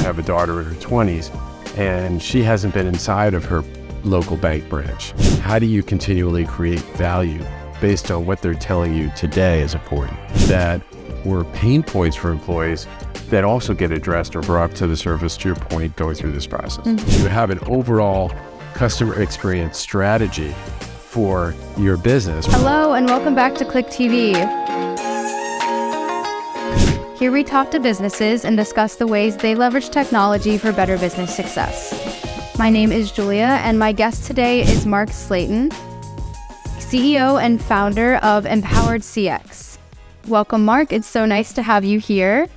have a daughter in her 20s, and she hasn't been inside of her local bank branch. How do you continually create value based on what they're telling you today is important? That were pain points for employees that also get addressed or brought to the surface, to your point, going through this process. You have an overall customer experience strategy for your business. Hello, and welcome back to Klik TV. Here we talk to businesses and discuss the ways they leverage technology for better business success. My name is Julia, and my guest today is Mark Slatin, CEO and founder of Empowered CX. Welcome, Mark. It's so nice to have you here.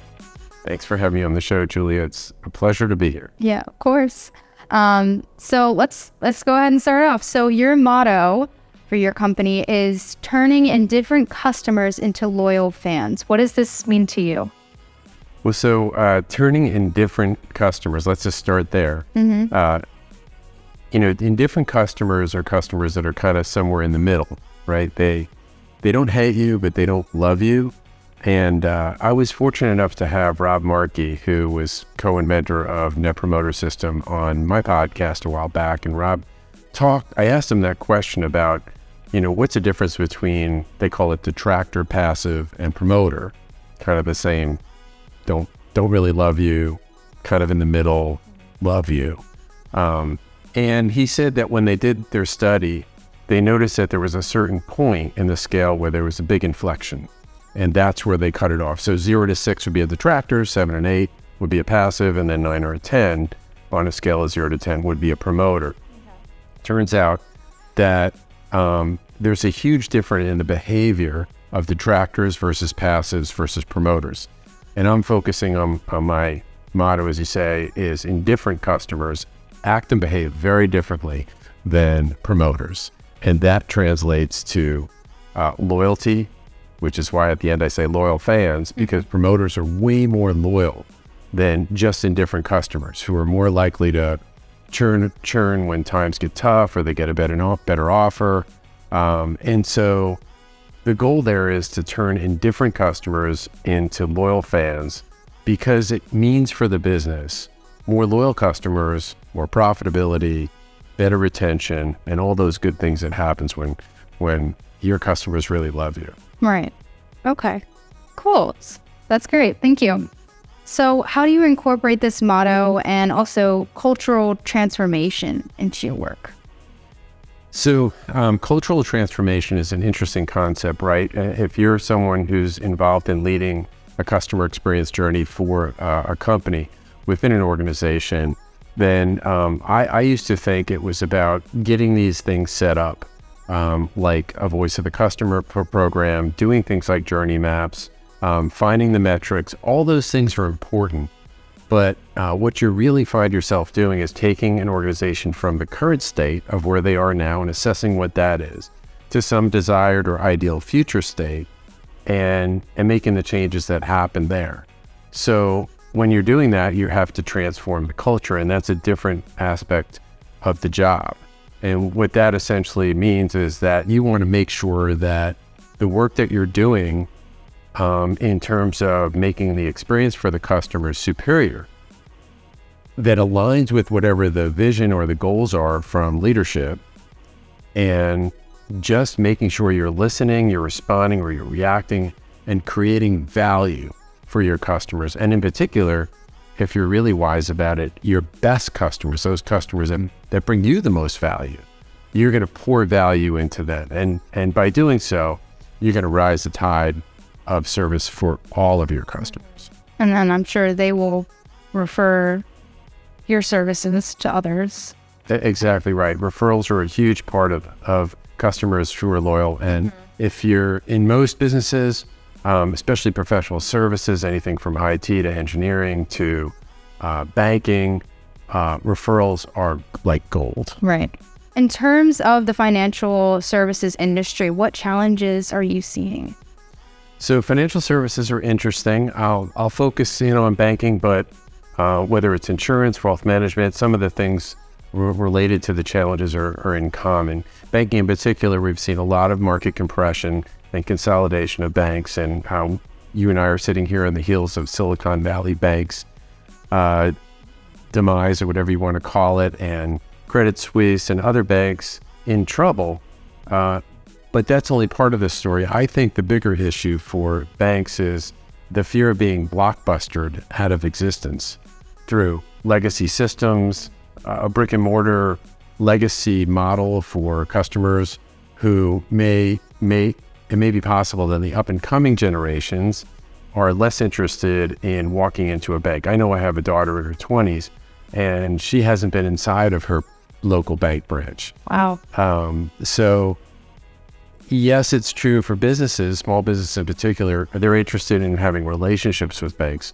Thanks for having me on the show, Julia. It's a pleasure to be here. Yeah, of course. So let's go ahead and start off. So your motto for your company is turning indifferent customers into loyal fans. What does this mean to you? Well, so turning indifferent customers, let's just start there. Indifferent customers are customers that are kind of somewhere in the middle, right? They don't hate you, but they don't love you. And I was fortunate enough to have Rob Markey, who was co-inventor of Net Promoter System, on my podcast a while back. And Rob I asked him that question about, what's the difference between, they call it detractor, passive, and promoter, kind of the same, don't really love you, kind of in the middle, love you. And he said that when they did their study, they noticed that there was a certain point in the scale where there was a big inflection, and that's where they cut it off. So 0 to 6 would be a detractor, 7 and 8 would be a passive, and then 9 or a 10 on a scale of 0 to 10 would be a promoter. Turns out that there's a huge difference in the behavior of detractors versus passives versus promoters. And I'm focusing on my motto, as you say, is indifferent customers act and behave very differently than promoters. And that translates to loyalty, which is why at the end I say loyal fans, because promoters are way more loyal than just indifferent customers, who are more likely to churn when times get tough or they get a better offer. And so the goal there is to turn indifferent customers into loyal fans, because it means for the business more loyal customers, more profitability, better retention, and all those good things that happens when your customers really love you. Right. Okay. Cool. That's great. Thank you. So how do you incorporate this motto and also cultural transformation into your work? So cultural transformation is an interesting concept, right? If you're someone who's involved in leading a customer experience journey for a company within an organization, then I used to think it was about getting these things set up, like a voice of the customer program, doing things like journey maps, finding the metrics. All those things are important. But what you really find yourself doing is taking an organization from the current state of where they are now and assessing what that is to some desired or ideal future state, and making the changes that happen there. So when you're doing that, you have to transform the culture, and that's a different aspect of the job. And what that essentially means is that you want to make sure that the work that you're doing in terms of making the experience for the customer superior, that aligns with whatever the vision or the goals are from leadership, and just making sure you're listening, you're responding, or you're reacting and creating value for your customers. And in particular, if you're really wise about it, your best customers, those customers that bring you the most value, you're going to pour value into them. And by doing so, you're going to rise the tide of service for all of your customers. And then I'm sure they will refer your services to others. Exactly right. Referrals are a huge part of customers who are loyal. And if you're in most businesses, especially professional services, anything from IT to engineering to banking, referrals are like gold. Right. In terms of the financial services industry, what challenges are you seeing? So financial services are interesting. I'll focus on banking, but whether it's insurance, wealth management, some of the things related to the challenges are in common. Banking in particular, we've seen a lot of market compression and consolidation of banks, and how you and I are sitting here on the heels of Silicon Valley banks demise or whatever you want to call it, and Credit Suisse and other banks in trouble. But that's only part of the story. I think the bigger issue for banks is the fear of being blockbustered out of existence through legacy systems, a brick and mortar legacy model for customers who it may be possible that the up and coming generations are less interested in walking into a bank. I know I have a daughter in her 20s, and she hasn't been inside of her local bank branch. Wow. So yes, it's true for businesses, small businesses in particular, they're interested in having relationships with banks.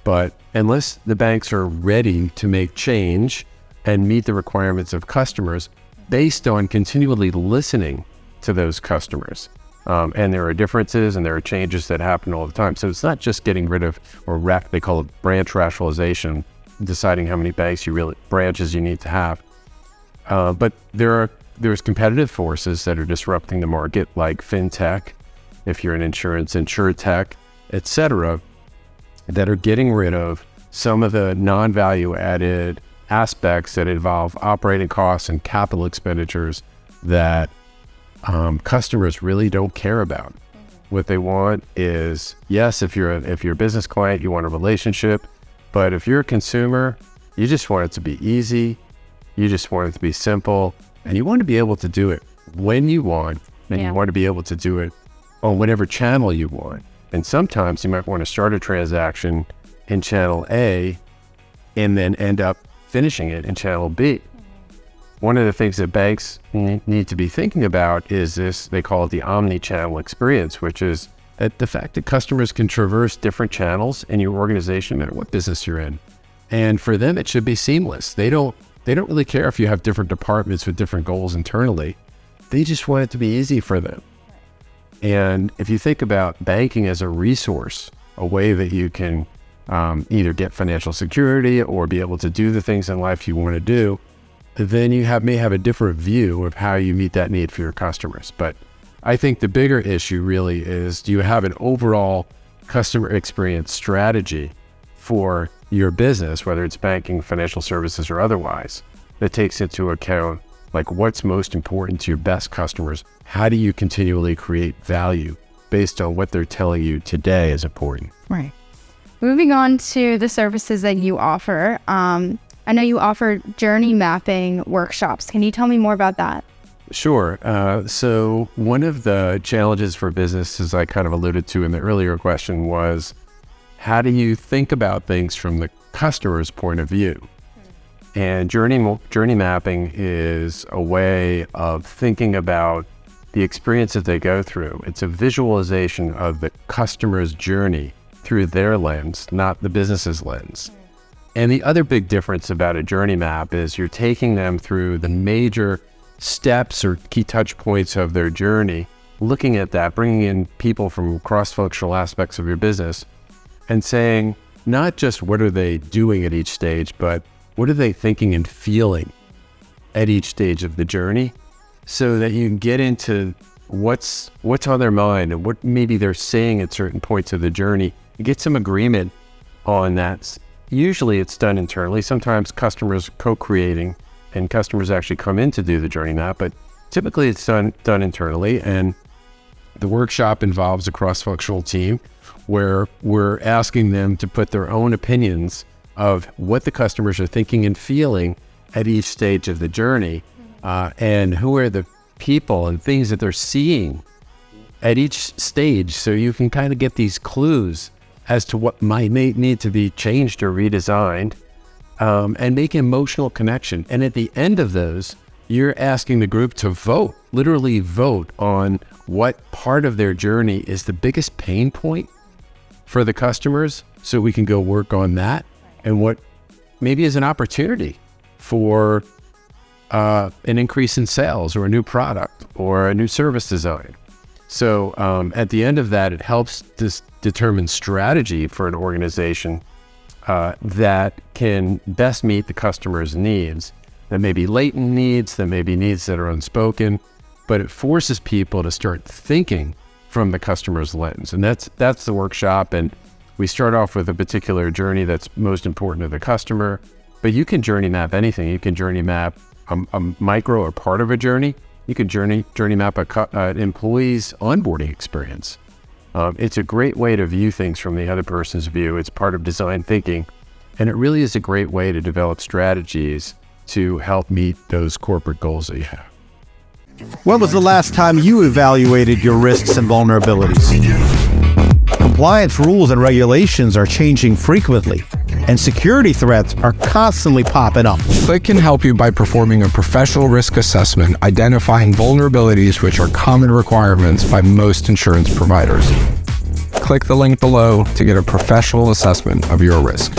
But unless the banks are ready to make change and meet the requirements of customers based on continually listening to those customers, and there are differences and there are changes that happen all the time. So it's not just getting rid of, they call it branch rationalization, deciding how many branches you need to have. But there's competitive forces that are disrupting the market, like fintech, if you're an insurtech, et cetera, that are getting rid of some of the non-value added aspects that involve operating costs and capital expenditures that customers really don't care about. What they want is, yes, if you're a business client, you want a relationship, but if you're a consumer, you just want it to be easy, you just want it to be simple, and you want to be able to do it when you want, and you want to be able to do it on whatever channel you want. And sometimes you might want to start a transaction in channel A and then end up finishing it in channel B. One of the things that banks need to be thinking about is this, they call it the omni-channel experience, which is that the fact that customers can traverse different channels in your organization, no matter what business you're in. And for them, it should be seamless. They don't really care if you have different departments with different goals internally. They just want it to be easy for them. And if you think about banking as a resource, a way that you can either get financial security or be able to do the things in life you want to do, then you may have a different view of how you meet that need for your customers. But I think the bigger issue really is, do you have an overall customer experience strategy for your business, whether it's banking, financial services, or otherwise, that takes into account like what's most important to your best customers? How do you continually create value based on what they're telling you today is important? Right. Moving on to the services that you offer. I know you offer journey mapping workshops. Can you tell me more about that? Sure. So one of the challenges for business, as I kind of alluded to in the earlier question, was how do you think about things from the customer's point of view? And journey mapping is a way of thinking about the experience that they go through. It's a visualization of the customer's journey through their lens, not the business's lens. And the other big difference about a journey map is you're taking them through the major steps or key touch points of their journey, looking at that, bringing in people from cross-functional aspects of your business and saying, not just what are they doing at each stage, but what are they thinking and feeling at each stage of the journey, so that you can get into what's on their mind and what maybe they're saying at certain points of the journey, and get some agreement on that. Usually it's done internally. Sometimes customers co-creating and customers actually come in to do the journey map, but typically it's done internally. And the workshop involves a cross-functional team where we're asking them to put their own opinions of what the customers are thinking and feeling at each stage of the journey, and who are the people and things that they're seeing at each stage, so you can kind of get these clues as to what might need to be changed or redesigned, and make an emotional connection. And at the end of those, you're asking the group to vote, literally vote on what part of their journey is the biggest pain point for the customers, so we can go work on that, and what maybe is an opportunity for an increase in sales or a new product or a new service design. So at the end of that, it helps determine strategy for an organization that can best meet the customer's needs. That may be latent needs, that may be needs that are unspoken, but it forces people to start thinking from the customer's lens. And that's the workshop. And we start off with a particular journey that's most important to the customer. But you can journey map anything. You can journey map a micro or part of a journey. You can journey map an employee's onboarding experience. It's a great way to view things from the other person's view. It's part of design thinking. And it really is a great way to develop strategies to help meet those corporate goals that you have. When was the last time you evaluated your risks and vulnerabilities? Compliance rules and regulations are changing frequently, and security threats are constantly popping up. Klik can help you by performing a professional risk assessment, identifying vulnerabilities which are common requirements by most insurance providers. Click the link below to get a professional assessment of your risk.